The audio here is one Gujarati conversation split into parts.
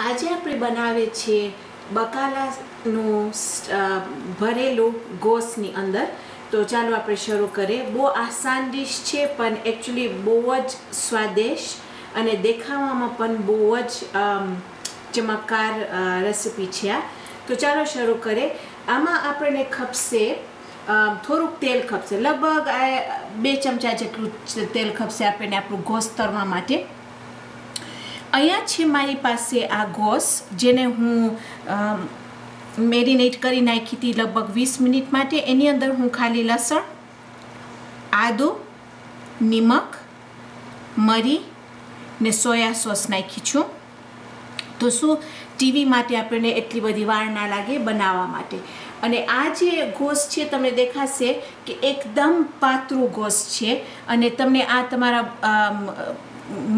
આજે આપણે બનાવે છે બકાલાનું ભરેલું ગોશની અંદર. તો ચાલો આપણે શરૂ કરીએ. બહુ આસાન ડિશ છે પણ એકચ્યુઅલી બહુ જ સ્વાદિષ્ટ અને દેખાવામાં પણ બહુ જ ચમકદાર રેસીપી છે આ. તો ચાલો શરૂ કરીએ. આમાં આપણને ખપશે થોડુંક તેલ ખપશે, લગભગ 2 ચમચા જેટલું તેલ ખપશે આપણને આપણું ગોશ તળવા માટે. અહીંયા છે મારી પાસે આ ગોશ, જેને હું મેરિનેટ કરી નાખી હતી લગભગ 20 મિનિટ માટે. એની અંદર હું ખાલી લસણ, આદું, નિમક, મરી ને સોયા સોસ નાખી છું. તો શું ટીવી માટે આપણને એટલી બધી વાર ના લાગે બનાવવા માટે. અને આ જે ગોશ છે તમને દેખાશે કે એકદમ પાતળું ગોશ છે અને તમને આ તમારા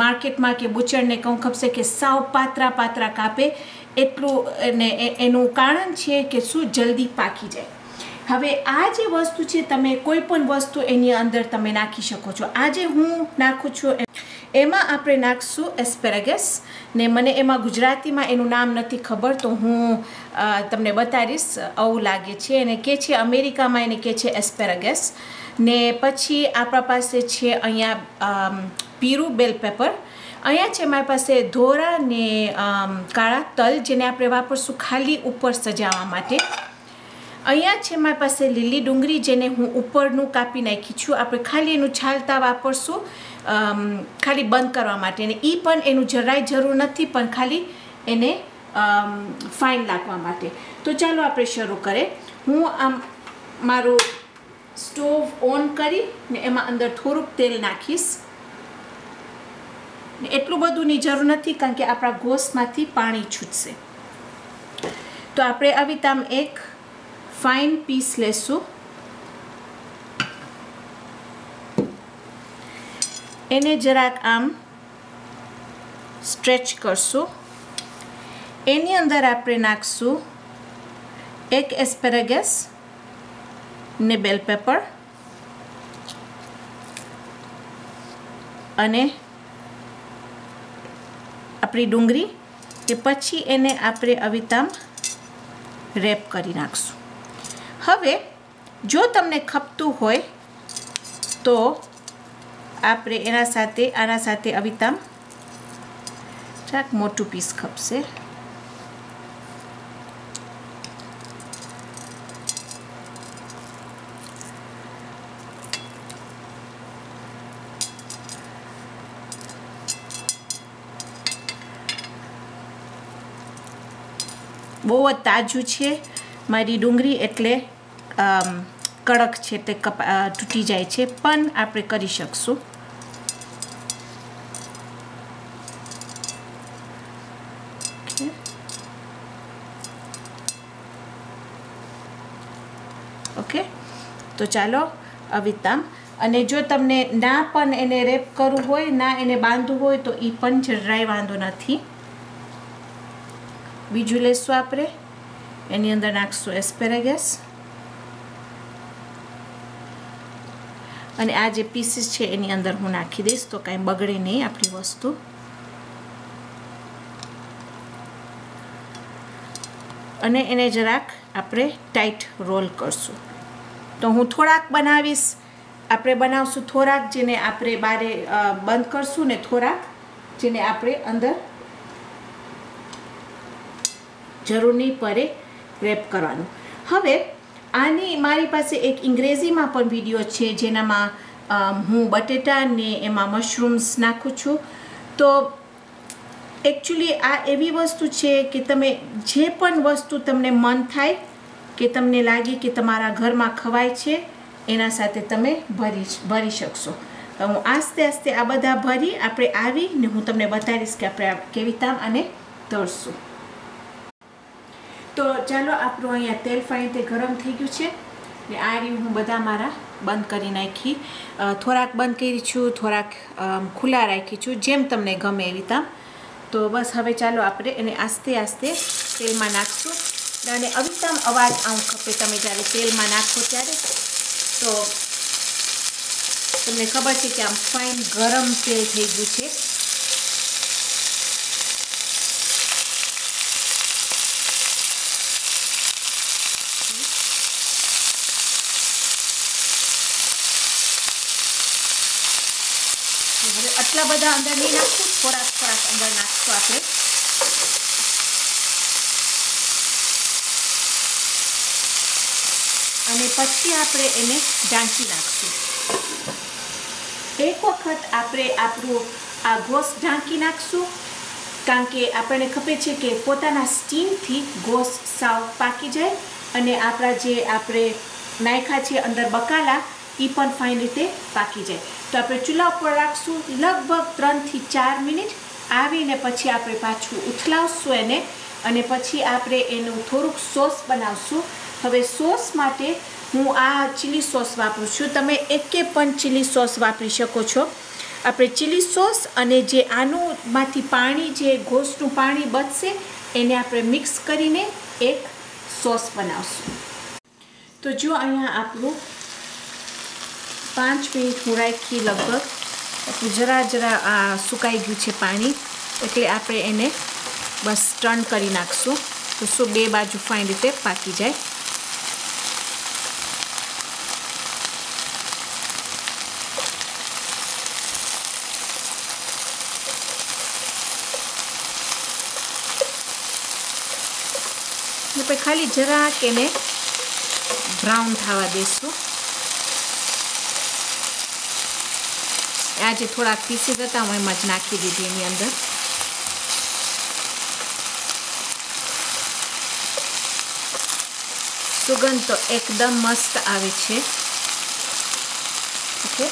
માર્કેટમાં કે બુચરને કહું ખપશે કે સાવ પાતળા કાપે એટલું. અને એનું કારણ છે કે શું જલ્દી પાકી જાય. હવે આ જે વસ્તુ છે તમે કોઈ પણ વસ્તુ એની અંદર તમે નાખી શકો છો. આજે હું નાખું છું એમાં આપણે નાખશું એસ્પેરેગસ, ને મને એમાં ગુજરાતીમાં એનું નામ નથી ખબર, તો હું તમને બતાવીશ. આવું લાગે છે એને કે છે અમેરિકામાં એને કે છે એસ્પેરેગસ. ને પછી આપણા પાસે છે અહીંયા પીરું બેલ પેપર. અહીંયા છે મારી પાસે ધોરા ને કાળા તલ, જેને આપણે વાપરશું ખાલી ઉપર સજાવવા માટે. અહીંયા છે મારી પાસે લીલી ડુંગળી, જેને હું ઉપરનું કાપી નાખી છું. આપણે ખાલી એનું છાલતા વાપરશું ખાલી બંધ કરવા માટે. અને એ પણ એનું જરાય જરૂર નથી, પણ ખાલી એને ફાઇન નાખવા માટે. તો ચાલો આપણે શરૂ કરીએ. હું આમ મારું સ્ટોવ ઓન કરી ને એમાં અંદર થોડુંક તેલ નાખીશ. એટલું બધુંની જરૂર નથી, કારણ કે આપણા ગોશમાંથી પાણી છૂટશે. તો આપણે આવી રીતે આમ એક ફાઇન પીસ લેશું. એને જરાક આમ સ્ટ્રેચ કરશું. એની અંદર આપણે નાખશું એક એસ્પેરેગસ ને બેલ પેપર અને આપણી ડુંગળી, કે પછી એને આપણે અવિતામ રેપ કરી નાખશું. હવે જો તમને ખપતું હોય તો આપણે આના સાથે અવિતામ ચાક મોટું પીસ ખપશે. બહુ જ તાજું છે મારી ડુંગળી, એટલે કડક છે, તે તૂટી જાય છે, પણ આપણે કરી શકશું. ઓકે, તો ચાલો અવિતામ. અને જો તમને ના પણ એને રેપ કરવું હોય, ના એને બાંધવું હોય, તો એ પણ જરાય વાંધો નથી. બીજું લેશું આપણે, એની અંદર નાખશું એસ્પેરેગસ. અને આ જે પીસીસ છે એની અંદર હું નાખી દઈશ, તો કાંઈ બગડે નહીં આપણી વસ્તુ. અને એને જરાક આપણે ટાઈટ રોલ કરશું. તો હું થોડાક બનાવીશ, આપણે બનાવશું થોડાક, જેને આપણે બારે બંધ કરશું, ને થોડાક જેને આપણે અંદર જરૂર નહીં પડે રેપ કરવાનું. હવે આની મારી પાસે એક અંગ્રેજીમાં પણ વિડીયો છે, જેનામાં હું બટેટા ને એમાં મશરૂમ્સ નાખું છું. તો એકચ્યુઅલી આ એવી વસ્તુ છે કે તમે જે પણ વસ્તુ તમને મન થાય કે તમને લાગે કે તમારા ઘરમાં ખવાય છે, એના સાથે તમે ભરી શકશો. હું આસ્તે આ બધા ભરી આપણે આવીને હું તમને બતાવીશ કે આપણે કેવી રીતે આને તળશું. તો ચાલો, આપણું અહીંયા તેલ ફાઇન તે ગરમ થઈ ગયું છે. ને આ રહ્યું હું બધા મારા બંધ કરી નાખી. થોડાક બંધ કરી છું, થોડાક ખુલ્લા રાખી છું, જેમ તમને ગમે એવી રીતે. તો બસ હવે ચાલો આપણે એને આસ્તે તેલમાં નાખશું. અને અવિતામ અવાજ આવું ખપે તમે જ્યારે તેલમાં નાખો ત્યારે. તો તમને ખબર છે કે આમ ફાઇન ગરમ તેલ થઈ ગયું છે. નાખીશું. હવે આટલા બધા અંદર નહીં નાખશું, થોડાક અંદર નાખશું આપણે. અને પછી આપણે એને ઢાંકી નાખશું. એક વખત આપણે આપણું આ ગોસ ઢાંકી નાખશું, કારણ કે આપણને ખબર છે કે પોતાના સ્ટીમથી ગોસ સાવ પાકી જાય અને આપણા જે આપણે નાખ્યા છે અંદર બકાલા એ પણ ફાઇન રીતે પાકી જાય. તો આપણે ચૂલા ઉપર રાખશું લગભગ 3 થી 4 મિનિટ. આવીને પછી આપણે પાછું ઉથલાવશું એને અને પછી આપણે એનું થોડુંક સોસ બનાવશું. હવે સોસ માટે હું આ ચીલી સોસ વાપરું છું. તમે એકે પણ ચીલી સોસ વાપરી શકો છો. આપણે ચીલી સોસ અને જે આનુંમાંથી પાણી, જે ગોસનું પાણી બચશે એને આપણે મિક્સ કરીને એક સોસ બનાવશું. તો જો અહીંયા આપણું 5 મિનિટ હું રાખી લગભગ. આપણું જરા આ સુકાઈ ગયું છે પાણી, એટલે આપણે એને બસ ટર્ન કરી નાખશું તો શું બે બાજુ ફાઇન રીતે પાકી જાય. આપણે ખાલી જરાક એને બ્રાઉન થવા દઈશું. આજે થોડાક પીસીસ હતા હું એમાં જ નાખી દીધી એની અંદર. સુગંધ તો એકદમ મસ્ત આવે છે. ઓકે,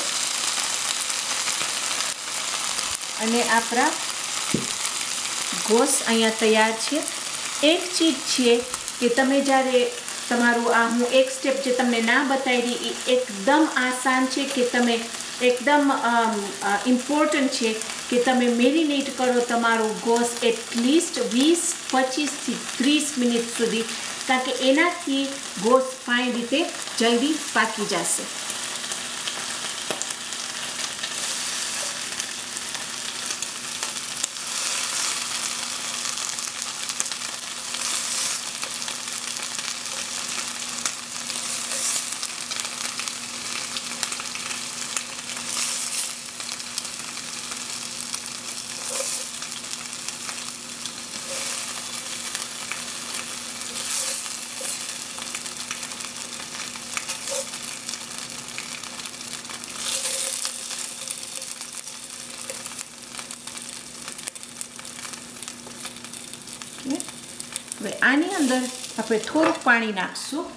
અને આપણા ગોસ અહીંયા તૈયાર છે. એક ચીજ છે કે તમે જ્યારે તમારું આ હું એક સ્ટેપ જે તમને ના બતાવી એ એકદમ આસાન છે કે તમે એકદમ ઇમ્પોર્ટન્ટ છે કે તમે મેરિનેટ કરો તમારું ગોસ એટલીસ્ટ 20-25 થી 30 મિનિટ સુધી, કારણ કે એનાથી ગોસ ફાઇન રીતે જલ્દી પાકી જશે. હવે આની અંદર આપણે થોડુંક પાણી નાખશું.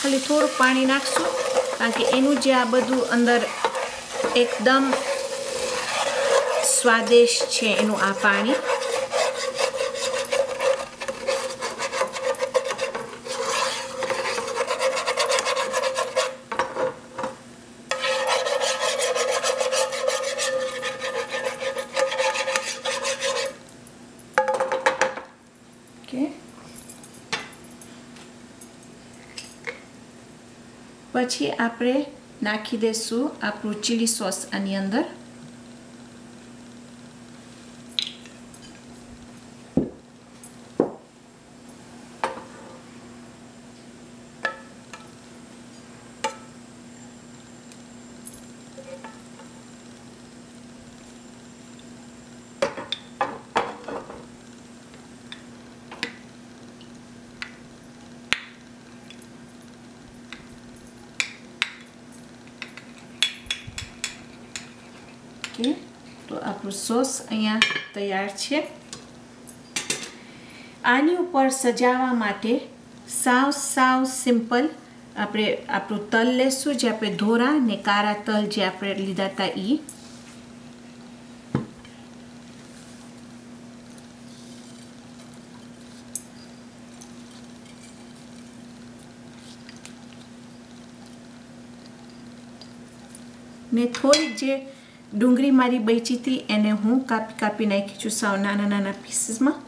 ખાલી થોડુંક પાણી નાખશું કારણ કે એનું જે આ બધું અંદર એકદમ સ્વાદિષ્ટ છે એનું આ પાણી. પછી આપણે નાખી દઈશું આપણું ચીલી સોસ આની અંદર. તો આપણું સોસ અહીંયા તૈયાર છે. આની ઉપર સજાવવા માટે સાવ સિમ્પલ આપણે આપણું તલ લેશું, જે આપણે ધોરા ને કાળા તલ જે આપણે લીધા હતા એ. ને થોડીક જે ડુંગળી મારી બચી હતી એને હું કાપી નાખી છું સાવ નાના પીસીસમાં.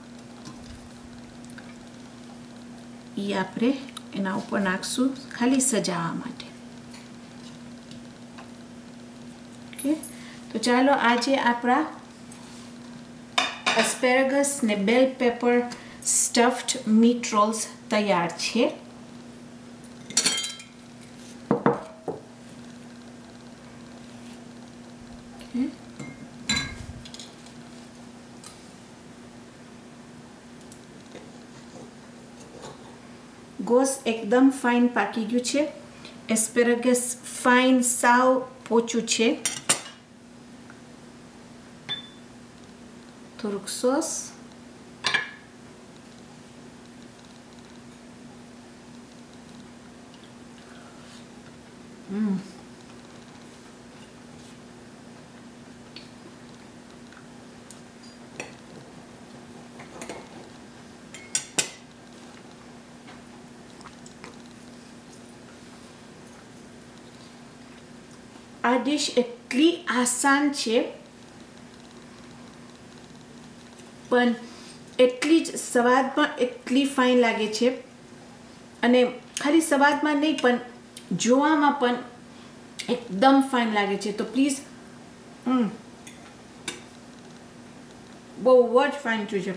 એ આપણે એના ઉપર નાખશું ખાલી સજાવવા માટે. ઓકે, તો ચાલો આજે આપણા એસ્પેરેગસ ને બેલ પેપર સ્ટફ્ડ મીટ રોલ્સ તૈયાર છે. ગોસ એકદમ ફાઇન પાકી ગયું છે. એસ્પેરેગસ ફાઇન સાવ પોચું છે. થોડુંક સોસ, આ ડિશ એટલી આસાન છે પણ એટલી જ સ્વાદમાં એટલી ફાઇન લાગે છે. અને ખાલી સ્વાદમાં નહીં પણ જોવામાં પણ એકદમ ફાઇન લાગે છે. તો પ્લીઝ બહુ જ ફાઇન છે.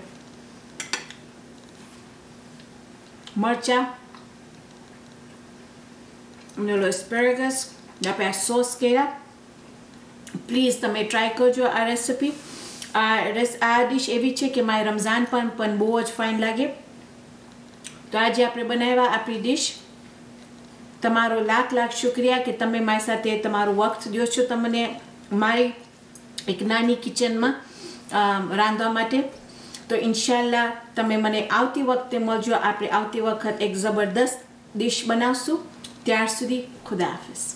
મરચાં અને ઓલો એસ્પેરેગસ આપણે આ સોસ કર્યા. પ્લીઝ તમે ટ્રાય કરજો આ રેસિપી. આ ડિશ એવી છે કે મારે રમઝાન પણ બહુ જ ફાઇન લાગે. તો આજે આપણે બનાવ્યા આપણી ડિશ. તમારો લાખ શુક્રિયા કે તમે મારી સાથે તમારો વખત દો છો તમને મારી એક નાની કિચનમાં રાંધવા માટે. તો ઇન્શાલ્લાહ તમે મને આવતી વખતે મળજો. આપણે આવતી વખત એક જબરદસ્ત ડિશ બનાવશું. ત્યાર સુધી ખુદા હાફિઝ.